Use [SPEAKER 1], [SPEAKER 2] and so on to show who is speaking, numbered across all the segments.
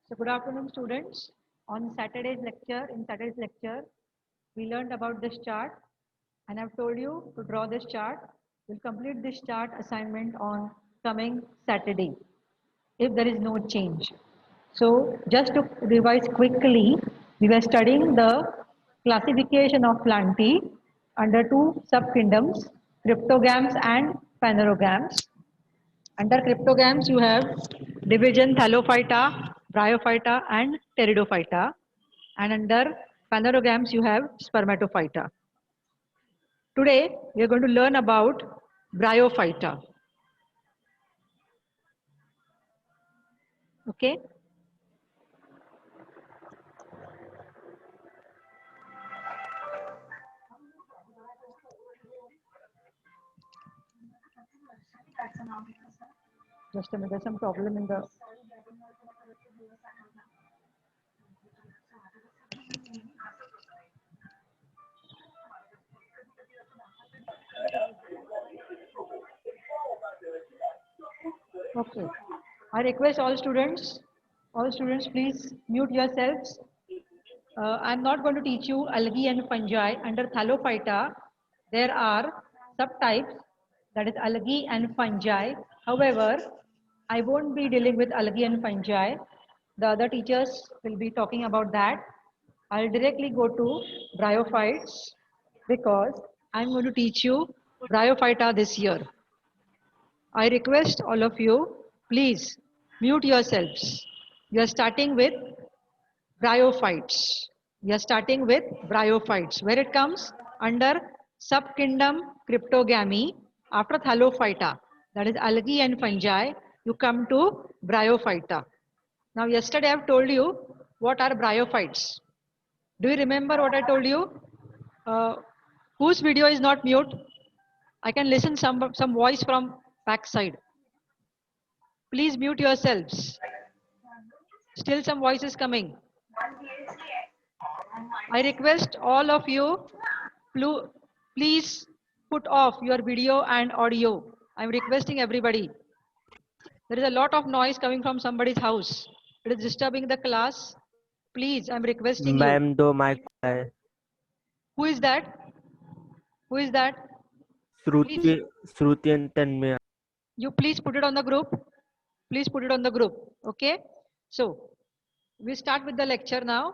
[SPEAKER 1] So good afternoon, students. On Saturday's lecture, we learned about this chart, and I've told you to draw this chart. We'll complete this chart assignment on coming Saturday, if there is no change. So just to revise quickly, we were studying the classification of plantae under two subkingdoms, cryptogams and phanerogams. Under cryptogams, you have division Thallophyta, Bryophyta, and Pteridophyta. And under phanerogams, you have Spermatophyta. Today, we are going to learn about Bryophyta. Okay? Just a minute, there's some problem in the. Okay. I request all students please mute yourselves. I'm not going to teach you algae and fungi. Under Thallophyta, there are subtypes, that is algae and fungi. However, I won't be dealing with algae and fungi. The other teachers will be talking about that. I'll directly go to bryophytes because I'm going to teach you bryophyta this year. I request all of you, please mute yourselves. You are starting with bryophytes. We are starting with bryophytes, where it comes under subkingdom cryptogamy. After Thallophyta, that is algae and fungi, you come to bryophyta. Now, yesterday I have told you what are bryophytes. Do you remember what I told you? Uh, whose video is not mute? I can listen some voice from backside. Please mute yourselves. Still some voices coming. I request all of you, please put off your video and audio. I'm requesting everybody. There is a lot of noise coming from somebody's house. It is disturbing the class. Please, I'm requesting you.
[SPEAKER 2] Ma'am 2 mic है।
[SPEAKER 1] Who is that? Who is that?
[SPEAKER 2] Shruti
[SPEAKER 1] Please,
[SPEAKER 2] Shruti and Tanmay.
[SPEAKER 1] you please put it on the group. Please put it on the group. Okay. So we start with the lecture now.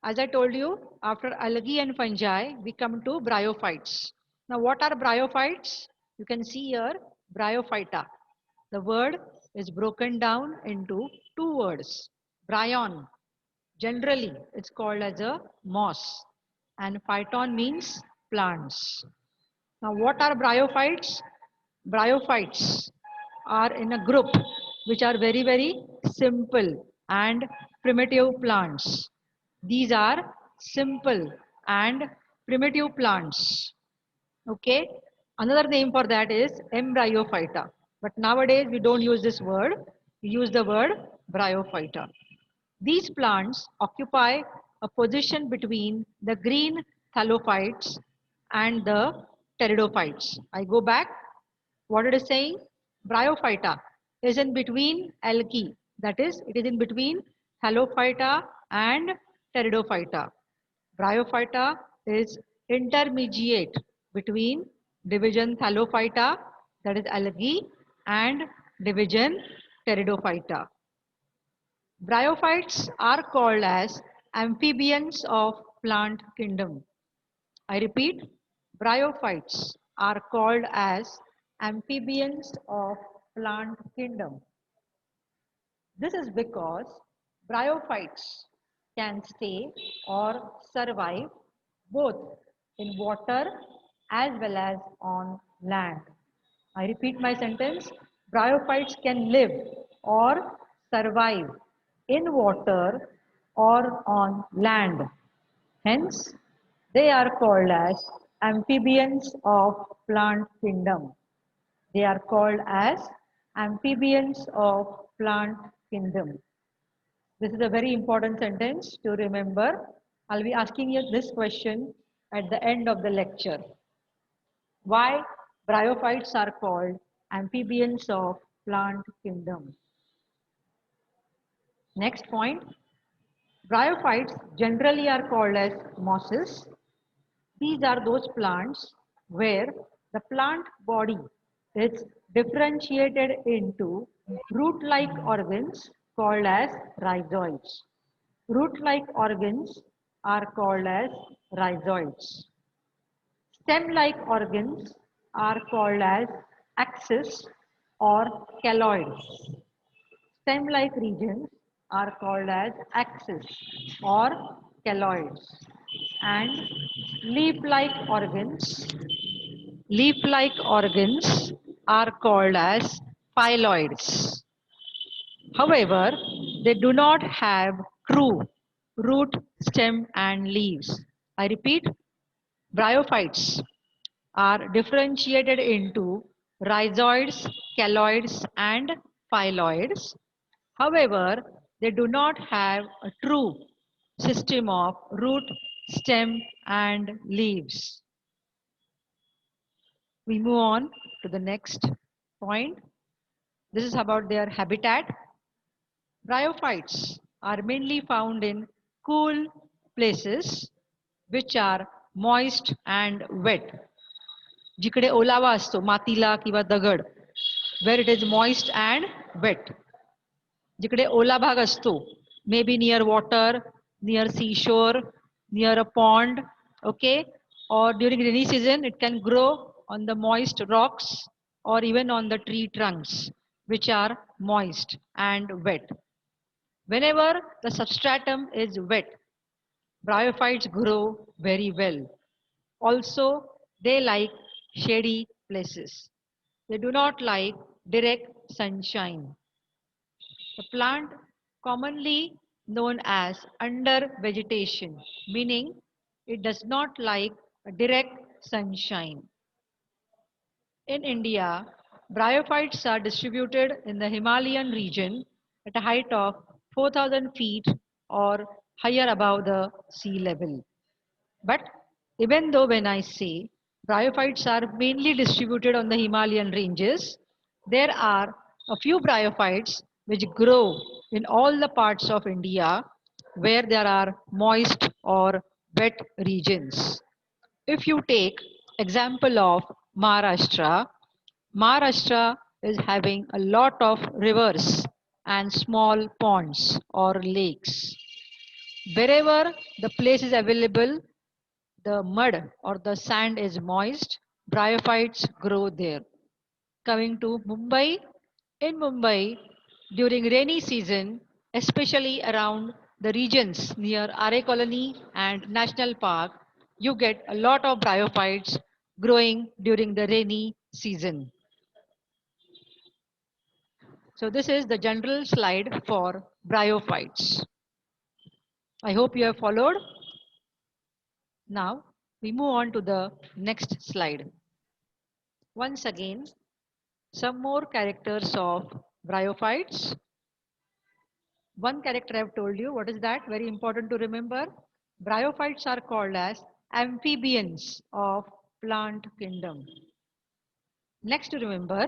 [SPEAKER 1] As I told you, after algae and fungi, we come to bryophytes. Now, what are bryophytes? You can see here, bryophyta. The word is broken down into two words. Bryon, generally, it's called as a moss. And phyton means plants. Now, what are bryophytes? Bryophytes are in a group which are very, very simple and primitive plants. These are simple and primitive plants. Okay. Another name for that is embryophyta. But nowadays we don't use this word. We use the word bryophyta. These plants occupy a position between the green thallophytes and the pteridophytes. I go back. What it is saying? Bryophyta is in between algae. That is, it is in between thallophyta and pteridophyta. Bryophyta is intermediate between division Thallophyta, that is algae, and division Pteridophyta. Bryophytes are called as amphibians of plant kingdom. I repeat, bryophytes are called as amphibians of plant kingdom. This is because bryophytes can stay or survive both in water as well as on land. I repeat my sentence. Bryophytes can live or survive in water or on land. Hence, they are called as amphibians of plant kingdom. They are called as amphibians of plant kingdom. This is a very important sentence to remember. I'll be asking you this question at the end of the lecture. Why bryophytes are called amphibians of plant kingdom? Next point, bryophytes generally are called as mosses. These are those plants where the plant body is differentiated into root-like organs called as rhizoids. Root-like organs are called as rhizoids. Stem-like organs are called as axis or caloids. Stem-like regions are called as axis or caloids. And leaf-like organs, leaf-like organs are called as phylloids. However, they do not have true root, stem and leaves. I repeat, bryophytes are differentiated into rhizoids, caloids and phylloids. However, they do not have a true system of root, stem and leaves. We move on to the next point. This is about their habitat. Bryophytes are mainly found in cool places which are moist and wet. जिकडे ओलावा असतो मातीला किंवा दगड, where it is moist and wet. जिकडे ओला भाग असतो, maybe near water, near seashore, near a pond, okay, or during rainy season it can grow on the moist rocks or even on the tree trunks which are moist and wet. Whenever the substratum is wet, bryophytes grow very well. Also, they like shady places. They do not like direct sunshine. The plant commonly known as under vegetation, meaning it does not like direct sunshine. In India, bryophytes are distributed in the Himalayan region at a height of 4,000 feet or higher above the sea level. But even though when I say bryophytes are mainly distributed on the Himalayan ranges, there are a few bryophytes which grow in all the parts of India where there are moist or wet regions. If you take example of Maharashtra, Maharashtra is having a lot of rivers and small ponds or lakes. Wherever the place is available, the mud or the sand is moist, bryophytes grow there. Coming to Mumbai, in Mumbai, during rainy season, especially around the regions near RA Colony and National Park, you get a lot of bryophytes growing during the rainy season. So this is the general slide for bryophytes. I hope you have followed. Now we move on to the next slide. Once again, some more characters of bryophytes. One character I have told you. What is that? Very important to remember. Bryophytes are called as amphibians of plant kingdom. Next to remember,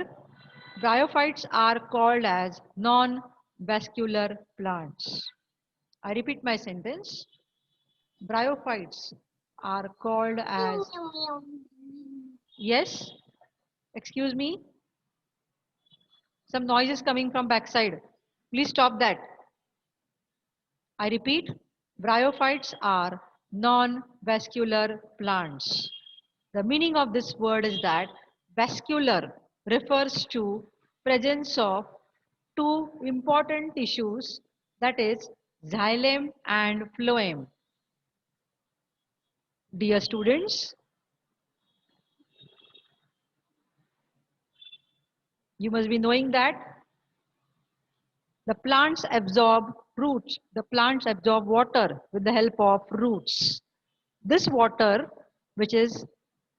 [SPEAKER 1] bryophytes are called as non-vascular plants. I repeat my sentence. Bryophytes are called as... Yes? Excuse me? Some noise is coming from backside. Please stop that. I repeat, bryophytes are non-vascular plants. The meaning of this word is that vascular refers to presence of two important tissues, that is xylem and phloem. Dear students, you must be knowing that the plants absorb roots. The plants absorb water with the help of roots. This water, which is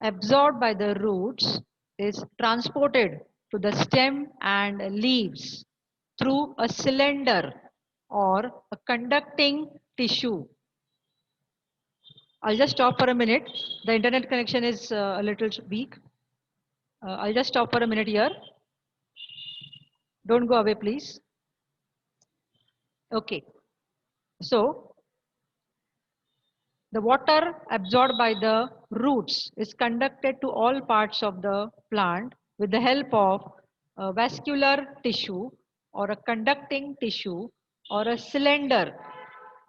[SPEAKER 1] absorbed by the roots, is transported to the stem and leaves through a cylinder or a conducting tissue. I'll just stop for a minute. The internet connection is a little weak. I'll just stop for a minute here. Don't go away, please. Okay, so the water absorbed by the roots is conducted to all parts of the plant with the help of a vascular tissue or a conducting tissue or a cylinder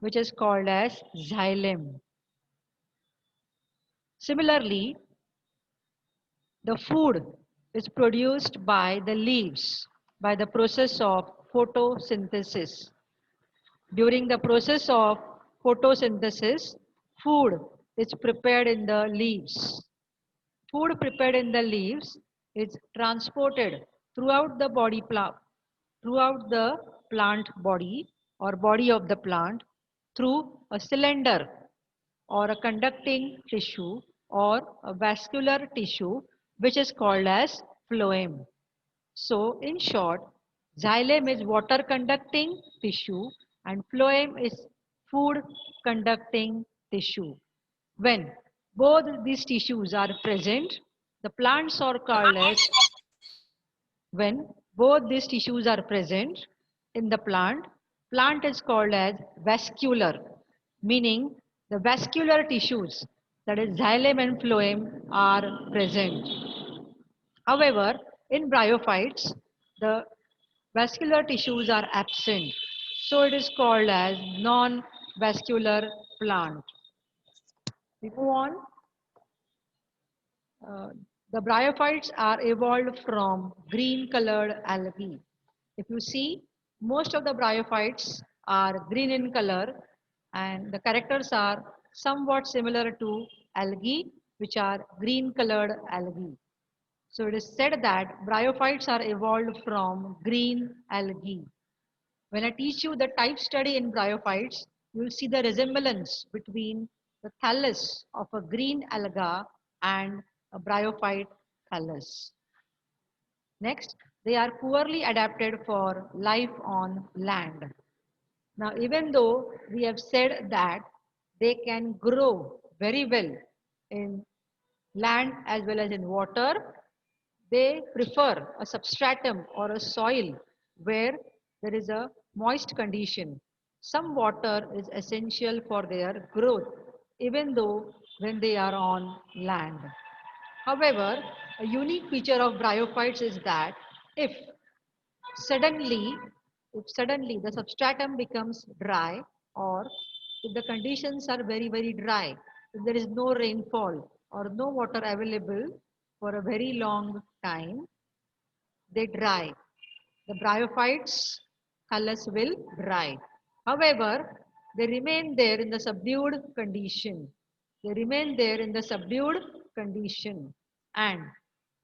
[SPEAKER 1] which is called as xylem. Similarly, the food is produced by the leaves by the process of photosynthesis. During the process of photosynthesis, food is prepared in the leaves. Food prepared in the leaves is transported throughout the throughout the plant body or body of the plant through a cylinder or a conducting tissue or a vascular tissue which is called as phloem. So in short, xylem is water conducting tissue and phloem is food conducting tissue. When both these tissues are present, the plants are called as when both these tissues are present in the plant is called as vascular, meaning the vascular tissues, that is xylem and phloem, are present. However, in bryophytes, the vascular tissues are absent, so it is called as non-vascular plant. We move on. Uh, the bryophytes are evolved from green colored algae. If you see, most of the bryophytes are green in color and the characters are somewhat similar to algae, which are green colored algae. So it is said that bryophytes are evolved from green algae. When I teach you the type study in bryophytes, you will see the resemblance between the thallus of a green alga and a bryophyte thallus. Next, they are poorly adapted for life on land. Now, even though we have said that they can grow very well in land as well as in water, they prefer a substratum or a soil where there is a moist condition. Some water is essential for their growth, even though when they are on land. However, a unique feature of bryophytes is that if suddenly, if suddenly the substratum becomes dry or if the conditions are very, very dry, if there is no rainfall or no water available for a very long time, they dry. The bryophytes thallus will dry. However, they remain there in the subdued condition. They remain there in the subdued condition. And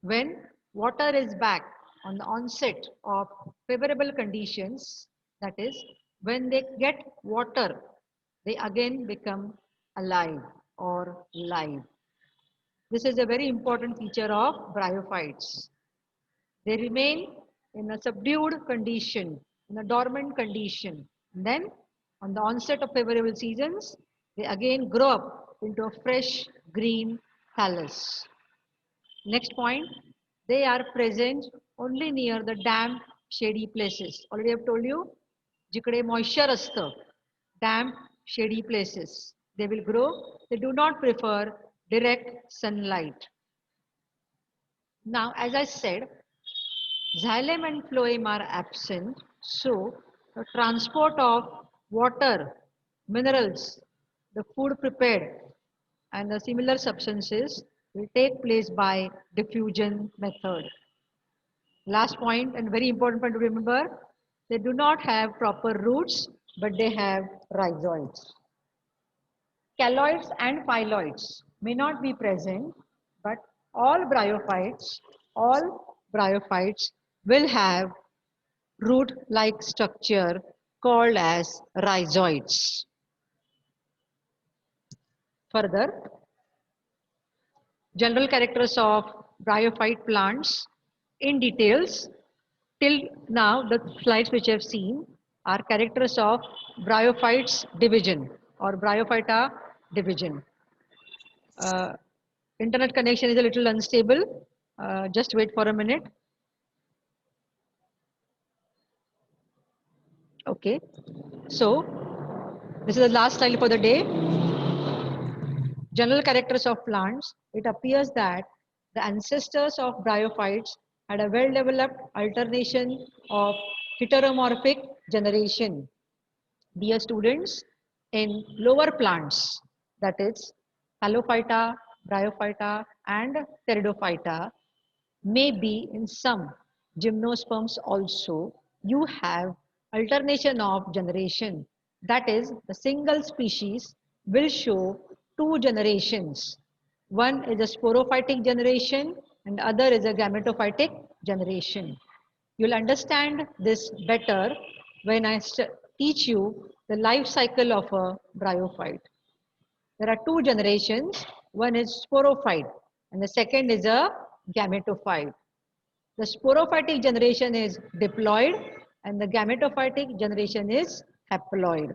[SPEAKER 1] when water is back on the onset of favorable conditions, that is, when they get water, they again become alive or live. This is a very important feature of bryophytes. They remain in a subdued condition, in a dormant condition. Then, on the onset of favorable seasons, they again grow up into a fresh green thallus. Next point, they are present only near the damp, shady places. Already I have told you, जिकडे moisture असतं, damp, shady places, they will grow. They do not prefer direct sunlight. Now, as I said, xylem and phloem are absent, so the transport of water, minerals, the food prepared, and the similar substances will take place by diffusion method. Last point and very important point to remember, they do not have proper roots, but they have rhizoids. Caloids and phylloids may not be present, but all bryophytes will have root-like structure called as rhizoids. Further, general characters of bryophyte plants in details. Till now, the slides which you have seen are characters of bryophytes division or bryophyta division. Uh, Internet connection is a little unstable. Just wait for a minute. Okay. So, this is the last slide for the day. General characters of plants. It appears that the ancestors of bryophytes had a well-developed alternation of heteromorphic generation. Dear students, in lower plants, that is Halophyta, Bryophyta and Pteridophyta, maybe in some gymnosperms also, you have alternation of generation. That is, the single species will show two generations. One is a sporophytic generation and other is a gametophytic generation. You'll understand this better when I teach you the life cycle of a bryophyte. There are two generations. One is sporophyte and the second is a gametophyte. The sporophytic generation is diploid and the gametophytic generation is haploid.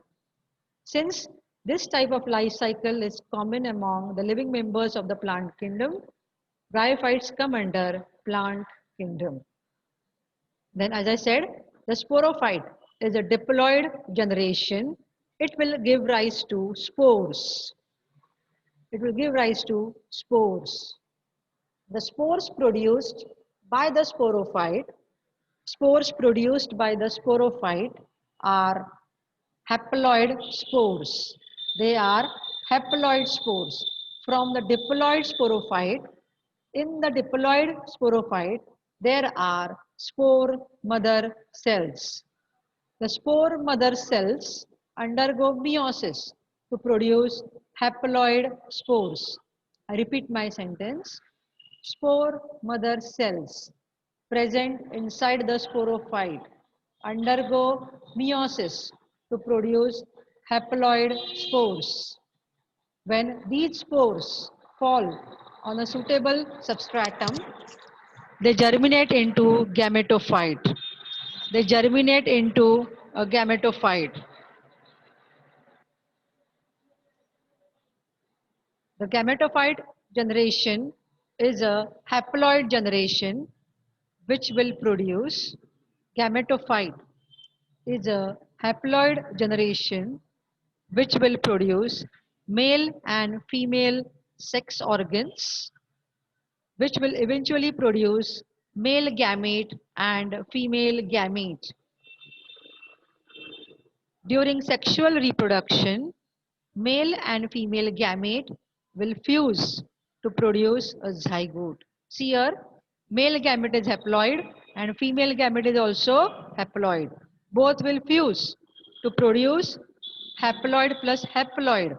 [SPEAKER 1] Since this type of life cycle is common among the living members of the plant kingdom, bryophytes come under plant kingdom. Then as I said, the sporophyte is a diploid generation. It will give rise to spores. It will give rise to spores. The spores produced by the sporophyte are haploid spores. They are haploid spores. From the diploid sporophyte, in the diploid sporophyte, there are spore mother cells. The spore mother cells undergo meiosis to produce haploid spores. I repeat my sentence. Spore mother cells present inside the sporophyte undergo meiosis to produce haploid spores. When these spores fall on a suitable substratum, they germinate into gametophyte. They germinate into a gametophyte. The gametophyte generation is a haploid generation which will produce gametophyte is a haploid generation which will produce male and female sex organs, which will eventually produce male gamete and female gamete. During sexual reproduction, male and female gamete will fuse to produce a zygote. See here, male gamete is haploid and female gamete is also haploid. Both will fuse to produce haploid plus haploid.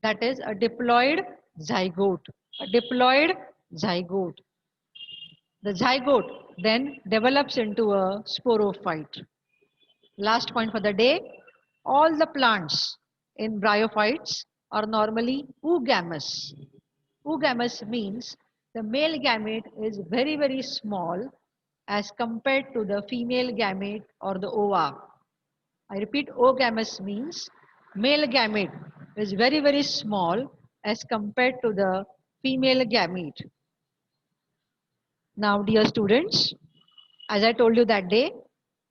[SPEAKER 1] That is a diploid zygote. A diploid zygote. The zygote then develops into a sporophyte. Last point for the day, all the plants in bryophytes are normally oogamous. Oogamous means the male gamete is very, very small as compared to the female gamete or the ova. I repeat, oogamous means male gamete is very, very small as compared to the female gamete. Now, dear students, as I told you that day,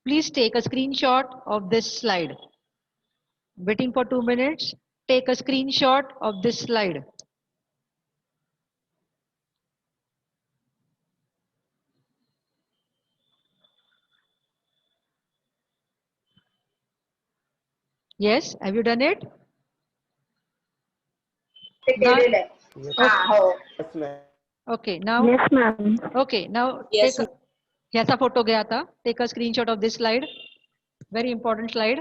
[SPEAKER 1] please take a screenshot of this slide. Waiting for 2 minutes, take a screenshot of this slide. Yes, have you done it? Now,
[SPEAKER 2] Yes, ma'am.
[SPEAKER 1] okay, now,
[SPEAKER 3] Yes, ma'am.
[SPEAKER 1] okay, now
[SPEAKER 4] Yes,
[SPEAKER 1] take a, yaisa photo gaya tha. Take a screenshot of this slide. Very important slide.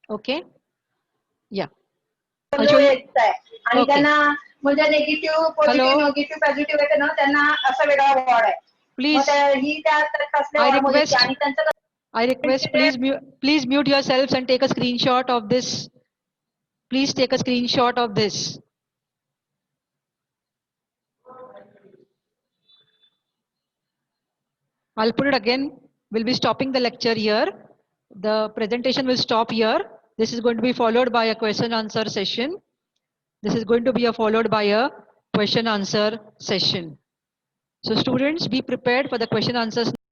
[SPEAKER 1] Okay, yeah. I'll show you.
[SPEAKER 3] आणि
[SPEAKER 1] Okay.
[SPEAKER 3] त्यांना म्हणजे negative positive
[SPEAKER 1] Hello.
[SPEAKER 3] Negative positive येते ना त्यांना असा वेगळा ward आहे मग
[SPEAKER 1] Please,
[SPEAKER 3] ही त्या कसल्या
[SPEAKER 1] I
[SPEAKER 3] वॉर्ड मध्ये
[SPEAKER 1] request,
[SPEAKER 3] आणि त्यांचं
[SPEAKER 1] please mute yourselves and take a screenshot of this. Please take a screenshot of this. I'll put it again. We'll be stopping the lecture here. The presentation will stop here. This is going to be followed by a question answer session. This is going to be followed by a question answer session. So students, be prepared for the question answers